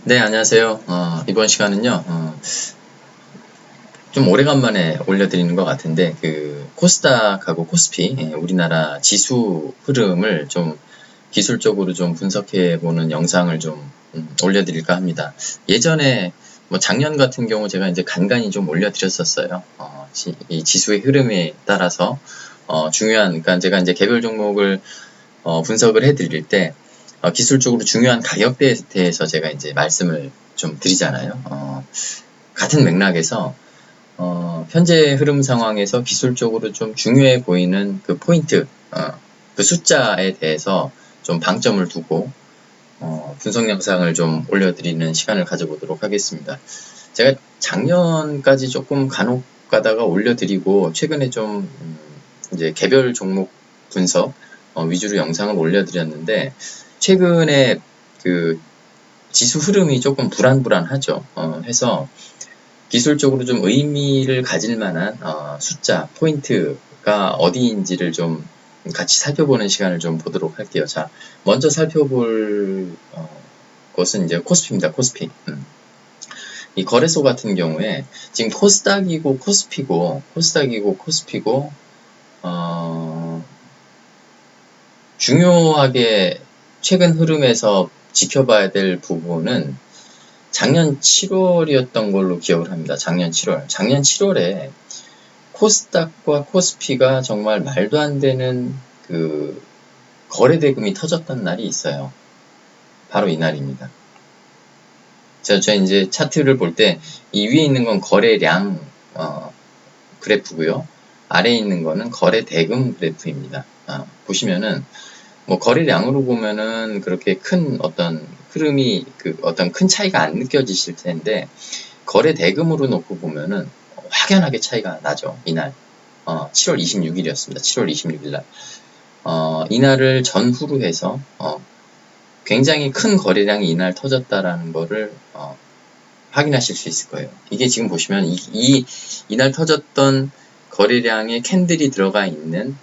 네, 안녕하세요. 이번 시간은요, 좀 오래간만에 올려드리는 것 같은데, 코스닥하고 코스피, 우리나라 지수 흐름을 좀 기술적으로 좀 분석해보는 영상을 좀 올려드릴까 합니다. 예전에, 뭐 작년 같은 경우 제가 이제 간간히 좀 올려드렸었어요. 이 지수의 흐름에 따라서, 그러니까 제가 이제 개별 종목을 분석을 해드릴 때, 기술적으로 중요한 가격대에 대해서 제가 이제 말씀을 좀 드리잖아요. 같은 맥락에서 현재 흐름 상황에서 기술적으로 좀 중요해 보이는 그 포인트, 그 숫자에 대해서 좀 방점을 두고 분석 영상을 좀 올려드리는 시간을 가져보도록 하겠습니다. 제가 작년까지 조금 간혹 가다가 올려드리고 최근에 좀 이제 개별 종목 분석 위주로 영상을 올려드렸는데 최근에 그 지수 흐름이 조금 불안불안하죠. 해서 기술적으로 좀 의미를 가질 만한 숫자, 포인트가 어디인지를 좀 같이 살펴보는 시간을 좀 보도록 할게요. 자, 먼저 살펴볼 것은 이제 코스피입니다. 코스피. 이 거래소 같은 경우에 지금 코스닥이고 코스피고 중요하게 최근 흐름에서 지켜봐야 될 부분은 작년 7월이었던 걸로 기억을 합니다. 작년 7월. 작년 7월에 코스닥과 코스피가 정말 말도 안 되는 그 거래 대금이 터졌던 날이 있어요. 바로 이 날입니다. 제가 이제 차트를 볼 때 이 위에 있는 건 거래량 그래프고요. 아래에 있는 거는 거래 대금 그래프입니다. 보시면은 뭐 거래량으로 보면은 그렇게 큰 어떤 흐름이 어떤 큰 차이가 안 느껴지실 텐데 거래 대금으로 놓고 보면은 확연하게 차이가 나죠. 이날 7월 26일이었습니다. 7월 26일 날 이날을 전후로 해서 굉장히 큰 거래량이 이날 터졌다라는 거를 확인하실 수 있을 거예요. 이게 지금 보시면 이날 터졌던 거래량의 캔들이 들어가 있는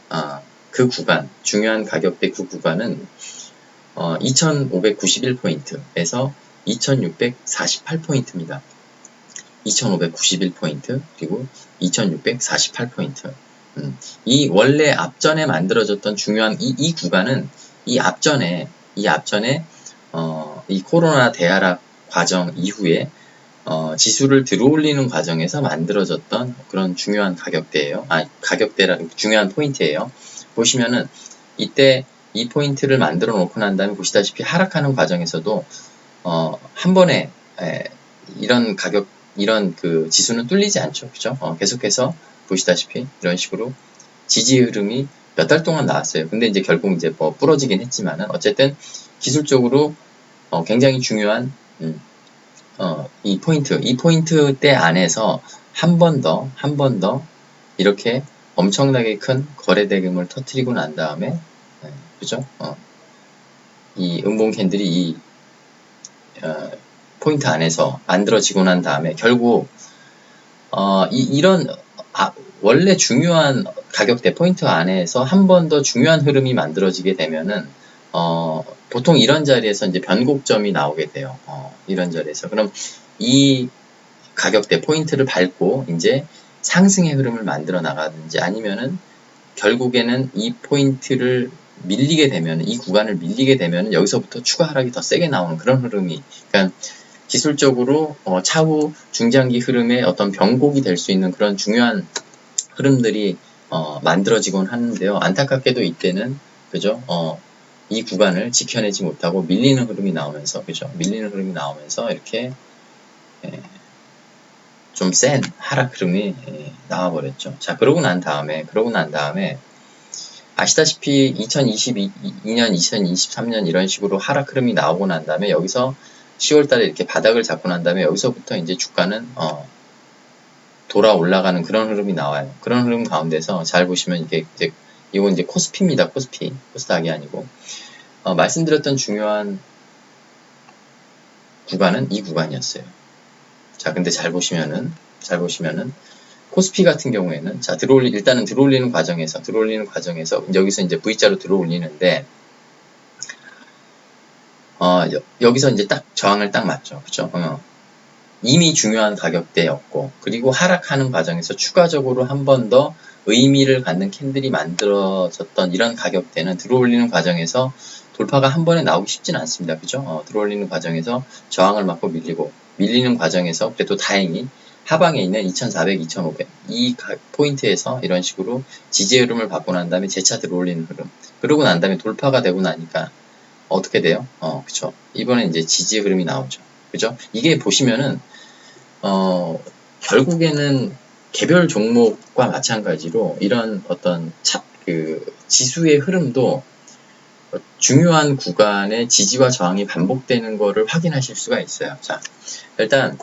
그 구간, 중요한 가격대 그 구간은 2591포인트에서 2648포인트입니다. 2591포인트 그리고 2648포인트. 이 원래 앞전에 만들어졌던 중요한 이 구간은 이 앞전에 이 코로나 대하락 과정 이후에 지수를 들어올리는 과정에서 만들어졌던 그런 중요한 가격대예요. 중요한 포인트예요. 보시면은 이때 이 포인트를 만들어 놓고 난 다음에 보시다시피 하락하는 과정에서도 한 번에 이런 그 지수는 뚫리지 않죠. 그죠? 계속해서 보시다시피 이런 식으로 지지 흐름이 몇 달 동안 나왔어요. 근데 이제 결국 이제 뭐 부러지긴 했지만은 어쨌든 기술적으로 굉장히 중요한 이 포인트대 안에서 한 번 더 이렇게 엄청나게 큰 거래 대금을 터뜨리고 난 다음에 그죠? 이 음봉 캔들이 이 포인트 안에서 만들어지고 난 다음에 결국 이런 원래 중요한 가격대 포인트 안에서 한 번 더 중요한 흐름이 만들어지게 되면은 보통 이런 자리에서 이제 변곡점이 나오게 돼요. 이런 자리에서 그럼 이 가격대 포인트를 밟고 이제 상승의 흐름을 만들어 나가든지 아니면은 결국에는 이 포인트를 밀리게 되면 이 구간을 밀리게 되면 여기서부터 추가 하락이 더 세게 나오는 그런 흐름이 그러니까 기술적으로 차후 중장기 흐름의 어떤 변곡이 될 수 있는 그런 중요한 흐름들이 만들어지곤 하는데요. 안타깝게도 이때는 그죠? 이 구간을 지켜내지 못하고 밀리는 흐름이 나오면서 그죠? 밀리는 흐름이 나오면서 이렇게 좀 센 하락 흐름이 나와버렸죠. 자, 그러고 난 다음에 아시다시피 2022년, 2023년 이런 식으로 하락 흐름이 나오고 난 다음에 여기서 10월달에 이렇게 바닥을 잡고 난 다음에 여기서부터 이제 주가는 돌아 올라가는 그런 흐름이 나와요. 그런 흐름 가운데서 잘 보시면 이건 이제 코스피입니다. 코스닥이 아니고 말씀드렸던 중요한 구간은 이 구간이었어요. 자, 근데 잘 보시면은 코스피 같은 경우에는 자 일단은 들어올리는 과정에서 여기서 이제 V자로 들어올리는데 여기서 이제 딱 저항을 딱 맞죠. 그죠? 이미 중요한 가격대였고, 그리고 하락하는 과정에서 추가적으로 한 번 더 의미를 갖는 캔들이 만들어졌던 이런 가격대는 들어올리는 과정에서 돌파가 한 번에 나오기 쉽진 않습니다. 그죠? 들어올리는 과정에서 저항을 맞고 밀리는 과정에서 그래도 다행히 하방에 있는 2400, 2500 이 포인트에서 이런 식으로 지지 흐름을 받고 난 다음에 재차 들어올리는 흐름, 그러고 난 다음에 돌파가 되고 나니까 어떻게 돼요? 그쵸. 이번에 이제 지지 흐름이 나오죠. 그죠? 이게 보시면은, 결국에는 개별 종목과 마찬가지로 이런 어떤 지수의 흐름도 중요한 구간에 지지와 저항이 반복되는 거를 확인하실 수가 있어요. 자, 일단,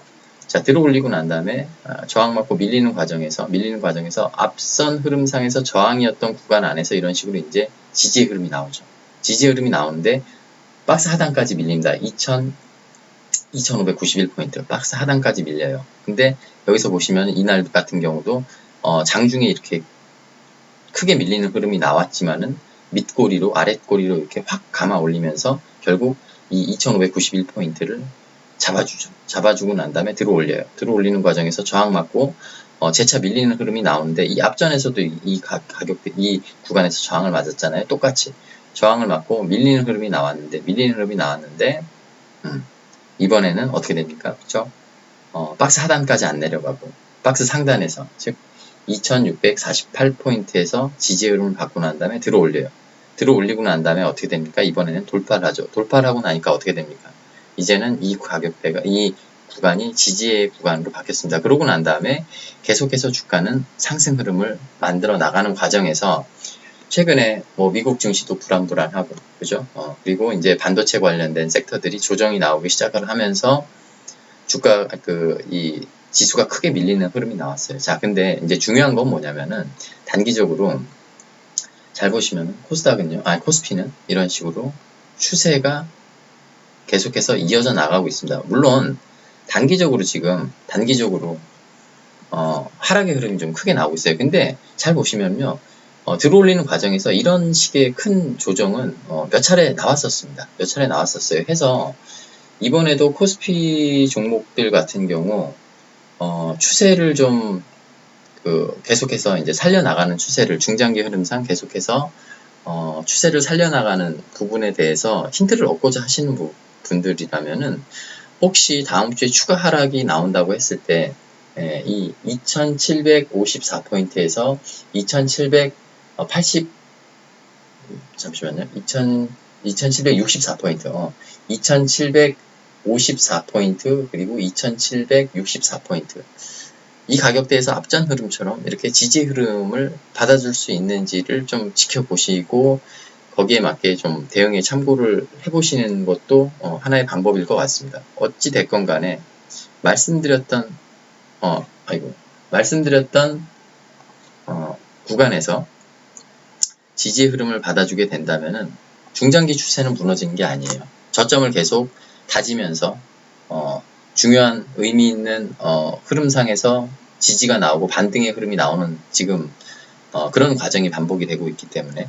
들어 올리고 난 다음에 저항 맞고 밀리는 과정에서 앞선 흐름상에서 저항이었던 구간 안에서 이런 식으로 이제 지지의 흐름이 나오죠. 지지 흐름이 나오는데 박스 하단까지 밀립니다. 2591포인트 박스 하단까지 밀려요. 근데 여기서 보시면 이날 같은 경우도 장중에 이렇게 크게 밀리는 흐름이 나왔지만은 밑꼬리로 아랫꼬리로 이렇게 확 감아 올리면서 결국 이 2591포인트를 잡아주죠. 잡아주고 난 다음에 들어올려요. 들어올리는 과정에서 저항 맞고 재차 밀리는 흐름이 나오는데 이 앞전에서도 이 가격대 이 구간에서 저항을 맞았잖아요. 똑같이 저항을 맞고 밀리는 흐름이 나왔는데 이번에는 어떻게 됩니까? 그쵸? 박스 하단까지 안 내려가고 박스 상단에서 즉 2648포인트에서 지지 흐름을 받고 난 다음에 들어올려요. 들어올리고 난 다음에 어떻게 됩니까? 이번에는 돌파를 하죠. 돌파를 하고 나니까 어떻게 됩니까? 이제는 이 가격대가 이 구간이 지지의 구간으로 바뀌었습니다. 그러고 난 다음에 계속해서 주가는 상승 흐름을 만들어 나가는 과정에서 최근에 미국 증시도 불안불안하고 그죠? 그리고 이제 반도체 관련된 섹터들이 조정이 나오기 시작을 하면서 주가 이 지수가 크게 밀리는 흐름이 나왔어요. 자, 근데 이제 중요한 건 뭐냐면은 단기적으로 잘 보시면 코스피는 이런 식으로 추세가 계속해서 이어져 나가고 있습니다. 물론 단기적으로 하락의 흐름이 좀 크게 나오고 있어요. 근데 잘 보시면요. 들어올리는 과정에서 이런 식의 큰 조정은 몇 차례 나왔었습니다. 몇 차례 나왔었어요. 해서 이번에도 코스피 종목들 같은 경우 추세를 좀 계속해서 이제 살려나가는 추세를 중장기 흐름상 계속해서 추세를 살려나가는 부분에 대해서 힌트를 얻고자 하시는 분들이라면은 혹시 다음 주에 추가 하락이 나온다고 했을 때 이 2754포인트에서 2780 잠시만요. 2764포인트 2754포인트 그리고 2764포인트 이 가격대에서 앞전 흐름처럼 이렇게 지지 흐름을 받아줄 수 있는지를 좀 지켜보시고 거기에 맞게 좀 대응에 참고를 해보시는 것도 하나의 방법일 것 같습니다. 어찌 됐건 간에 말씀드렸던 구간에서 지지 흐름을 받아주게 된다면은 중장기 추세는 무너지는 게 아니에요. 저점을 계속 다지면서 중요한 의미 있는 흐름상에서 지지가 나오고 반등의 흐름이 나오는 지금 그런 과정이 반복이 되고 있기 때문에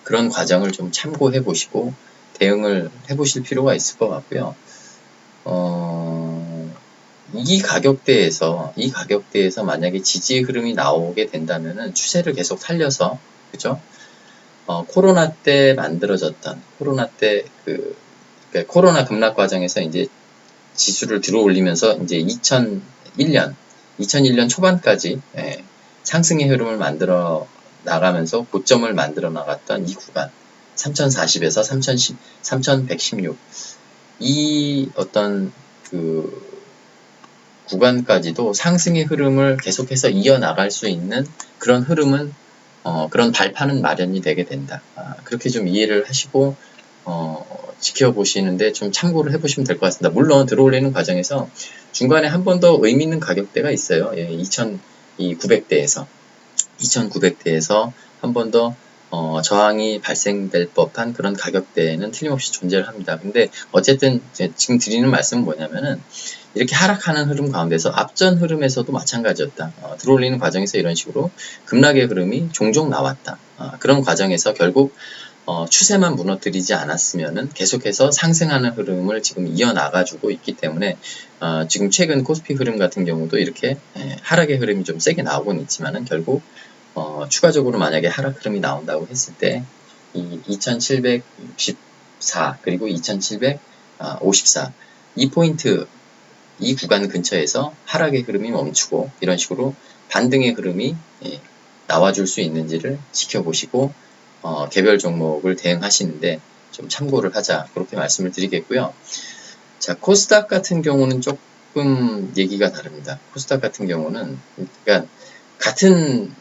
그런 과정을 좀 참고해 보시고 대응을 해 보실 필요가 있을 것 같고요. 이 가격대에서 만약에 지지 흐름이 나오게 된다면은 추세를 계속 살려서 그죠? 코로나 때 만들어졌던 코로나 급락 과정에서 이제 지수를 들어올리면서 이제 2001년 초반까지 상승의 흐름을 만들어 나가면서 고점을 만들어 나갔던 이 구간 3040에서 3116 이 어떤 구간까지도 상승의 흐름을 계속해서 이어나갈 수 있는 그런 흐름은 그런 발판은 마련이 되게 된다. 그렇게 좀 이해를 하시고 지켜보시는데 좀 참고를 해보시면 될 것 같습니다. 물론 들어올리는 과정에서 중간에 한 번 더 의미 있는 가격대가 있어요. 2900대에서 한 번 더 저항이 발생될 법한 그런 가격대는 틀림없이 존재를 합니다. 근데 어쨌든 지금 드리는 말씀은 뭐냐면은 이렇게 하락하는 흐름 가운데서 앞전 흐름에서도 마찬가지였다. 들어올리는 과정에서 이런 식으로 급락의 흐름이 종종 나왔다. 그런 과정에서 결국 추세만 무너뜨리지 않았으면은 계속해서 상승하는 흐름을 지금 이어나가주고 있기 때문에 지금 최근 코스피 흐름 같은 경우도 이렇게 하락의 흐름이 좀 세게 나오고는 있지만은 결국 추가적으로 만약에 하락 흐름이 나온다고 했을 때 이 2764 그리고 2754 이 포인트 이 구간 근처에서 하락의 흐름이 멈추고 이런 식으로 반등의 흐름이 나와줄 수 있는지를 지켜보시고 개별 종목을 대응하시는데 좀 참고를 하자 그렇게 말씀을 드리겠고요. 자, 코스닥 같은 경우는 조금 얘기가 다릅니다. 코스닥 같은 경우는 그러니까 같은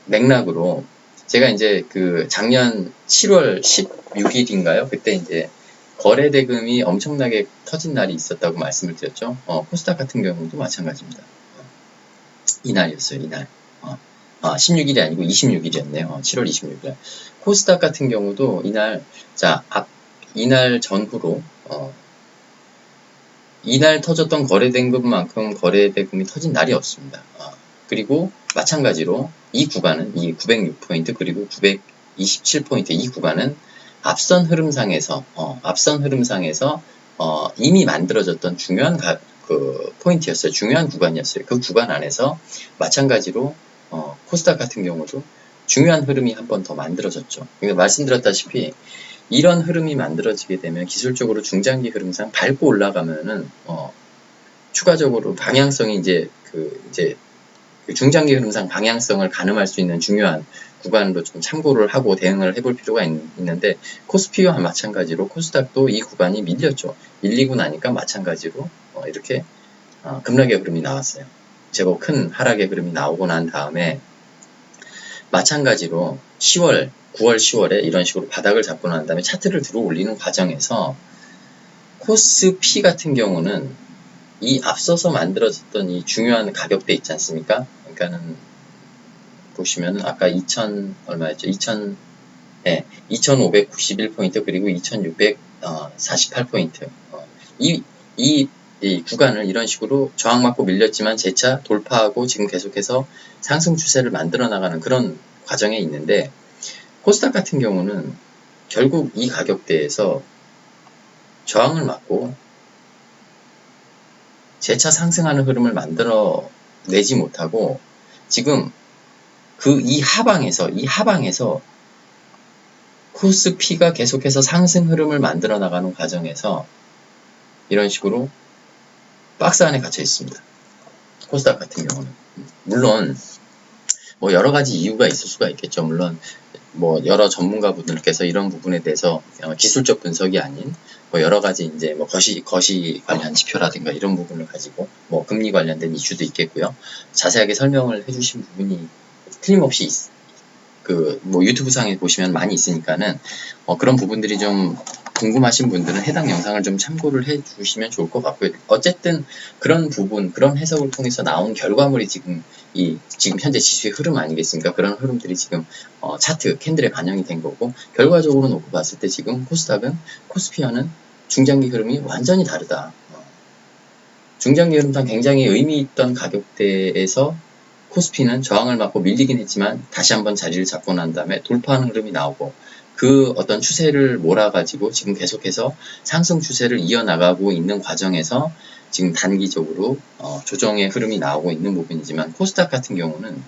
맥락으로 제가 이제 그 작년 7월 16일인가요? 그때 이제 거래 대금이 엄청나게 터진 날이 있었다고 말씀을 드렸죠. 코스닥 같은 경우도 마찬가지입니다. 이날이었어요, 이날. 16일이 아니고 26일이었네요. 7월 26일. 코스닥 같은 경우도 이날, 이날 전후로, 이날 터졌던 거래대금만큼 거래대금이 터진 날이 없습니다. 그리고 마찬가지로 이 구간은 이 906포인트 그리고 927포인트 이 구간은 앞선 흐름상에서 이미 만들어졌던 중요한 포인트였어요. 중요한 구간이었어요. 그 구간 안에서 마찬가지로 코스닥 같은 경우도 중요한 흐름이 한 번 더 만들어졌죠. 그러니까 말씀드렸다시피 이런 흐름이 만들어지게 되면 기술적으로 중장기 흐름상 밟고 올라가면은 추가적으로 방향성이 이제 중장기 흐름상 방향성을 가늠할 수 있는 중요한 구간으로 좀 참고를 하고 대응을 해볼 필요가 있는데 코스피와 마찬가지로 코스닥도 이 구간이 밀렸죠. 밀리고 나니까 마찬가지로 이렇게 급락의 흐름이 나왔어요. 제법 큰 하락의 흐름이 나오고 난 다음에 마찬가지로 9월, 10월에 이런 식으로 바닥을 잡고 난 다음에 차트를 들어 올리는 과정에서 코스피 같은 경우는 이 앞서서 만들어졌던 이 중요한 가격대 있지 않습니까? 그러니까는 보시면은 아까 2000 얼마였죠? 2591포인트 그리고 2648포인트 이 구간을 이런 식으로 저항받고 밀렸지만 재차 돌파하고 지금 계속해서 상승 추세를 만들어 나가는 그런 과정에 있는데 코스닥 같은 경우는 결국 이 가격대에서 저항을 맞고 재차 상승하는 흐름을 만들어 내지 못하고 지금 이 하방에서 코스피가 계속해서 상승 흐름을 만들어 나가는 과정에서 이런 식으로 박스 안에 갇혀 있습니다. 코스닥 같은 경우는. 물론 뭐 여러 가지 이유가 있을 수가 있겠죠. 물론 뭐 여러 전문가분들께서 이런 부분에 대해서 기술적 분석이 아닌 뭐 여러 가지 이제 뭐 거시 관련 지표라든가 이런 부분을 가지고 뭐 금리 관련된 이슈도 있겠고요. 자세하게 설명을 해주신 부분이 틀림없이 뭐 유튜브 상에 보시면 많이 있으니까는 그런 부분들이 좀 궁금하신 분들은 해당 영상을 좀 참고를 해 주시면 좋을 것 같고요. 어쨌든 그런 부분, 그런 해석을 통해서 나온 결과물이 지금 현재 지수의 흐름 아니겠습니까? 그런 흐름들이 지금 차트, 캔들에 반영이 된 거고 결과적으로 놓고 봤을 때 지금 코스닥은 코스피와는 중장기 흐름이 완전히 다르다. 중장기 흐름상 굉장히 의미 있던 가격대에서 코스피는 저항을 맞고 밀리긴 했지만 다시 한번 자리를 잡고 난 다음에 돌파하는 흐름이 나오고 그 어떤 추세를 몰아가지고 지금 계속해서 상승 추세를 이어나가고 있는 과정에서 지금 단기적으로 조정의 흐름이 나오고 있는 부분이지만 코스닥 같은 경우는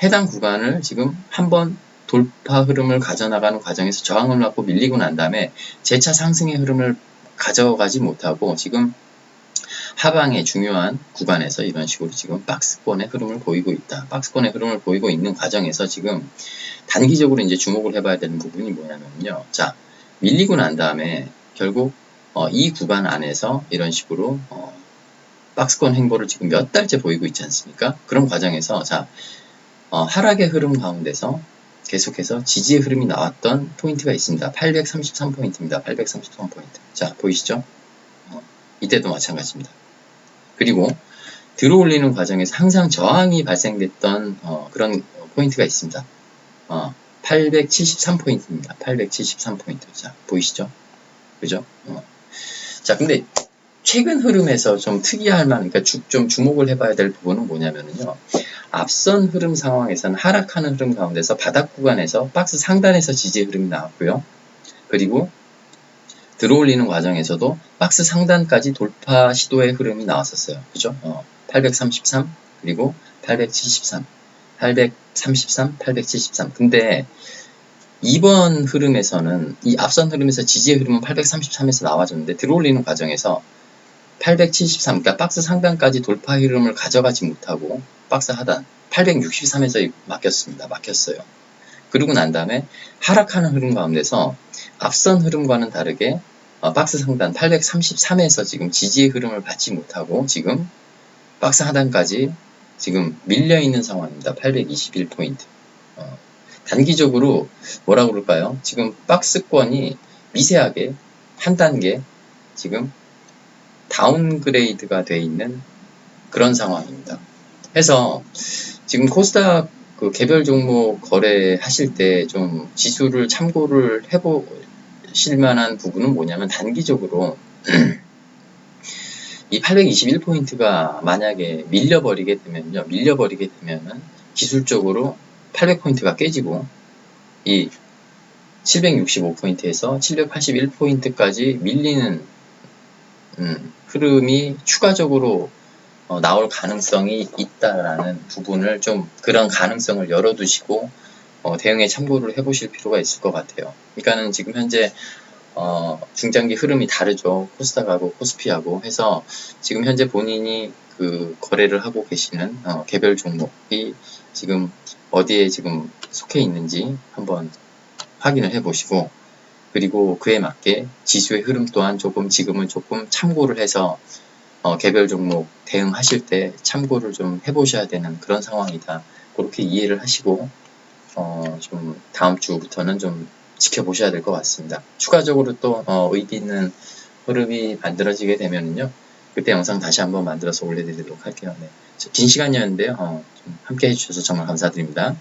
해당 구간을 지금 한번 돌파 흐름을 가져나가는 과정에서 저항을 맞고 밀리고 난 다음에 재차 상승의 흐름을 가져가지 못하고 지금 하방의 중요한 구간에서 이런 식으로 지금 박스권의 흐름을 보이고 있다. 박스권의 흐름을 보이고 있는 과정에서 지금 단기적으로 이제 주목을 해봐야 되는 부분이 뭐냐면요. 자, 밀리고 난 다음에 결국 이 구간 안에서 이런 식으로 박스권 행보를 지금 몇 달째 보이고 있지 않습니까? 그런 과정에서 자, 하락의 흐름 가운데서 계속해서 지지의 흐름이 나왔던 포인트가 있습니다. 833포인트입니다. 833포인트. 자, 보이시죠? 이때도 마찬가지입니다. 그리고 들어올리는 과정에서 항상 저항이 발생됐던 그런 포인트가 있습니다. 873포인트입니다. 873포인트. 자, 보이시죠? 그죠? 자, 근데 최근 흐름에서 좀 특이할 만한, 그러니까 좀 주목을 해봐야 될 부분은 뭐냐면요. 앞선 흐름 상황에서는 하락하는 흐름 가운데서 바닥 구간에서 박스 상단에서 지지 흐름이 나왔고요. 그리고 들어올리는 과정에서도 박스 상단까지 돌파 시도의 흐름이 나왔었어요. 그죠? 833 그리고 873 833 873 근데 이번 흐름에서는 이 앞선 흐름에서 지지의 흐름은 833에서 나와줬는데 들어올리는 과정에서 873 그러니까 박스 상단까지 돌파 흐름을 가져가지 못하고 박스 하단 863에서 막혔어요. 그러고 난 다음에 하락하는 흐름 가운데서 앞선 흐름과는 다르게 박스 상단 833에서 지금 지지의 흐름을 받지 못하고 지금 박스 하단까지 지금 밀려있는 상황입니다. 821포인트. 단기적으로 뭐라 그럴까요? 지금 박스권이 미세하게 한 단계 지금 다운그레이드가 되어 있는 그런 상황입니다. 해서 지금 코스닥 그 개별 종목 거래하실 때 좀 지수를 참고를 해보실 만한 부분은 뭐냐면 단기적으로 이 821포인트가 만약에 밀려버리게 되면은 기술적으로 800포인트가 깨지고 이 765포인트에서 781포인트까지 밀리는 흐름이 추가적으로 나올 가능성이 있다라는 부분을 좀 그런 가능성을 열어두시고 대응에 참고를 해보실 필요가 있을 것 같아요. 그러니까는 지금 현재 중장기 흐름이 다르죠. 코스닥하고 코스피하고 해서 지금 현재 본인이 그 거래를 하고 계시는 개별 종목이 지금 어디에 지금 속해 있는지 한번 확인을 해보시고 그리고 그에 맞게 지수의 흐름 또한 지금은 조금 참고를 해서 개별 종목 대응하실 때 참고를 좀 해보셔야 되는 그런 상황이다. 그렇게 이해를 하시고 좀 다음 주부터는 좀 지켜보셔야 될 것 같습니다. 추가적으로 또 의미 있는 흐름이 만들어지게 되면은요. 그때 영상 다시 한번 만들어서 올려드리도록 할게요. 네. 긴 시간이었는데요. 좀 함께 해주셔서 정말 감사드립니다.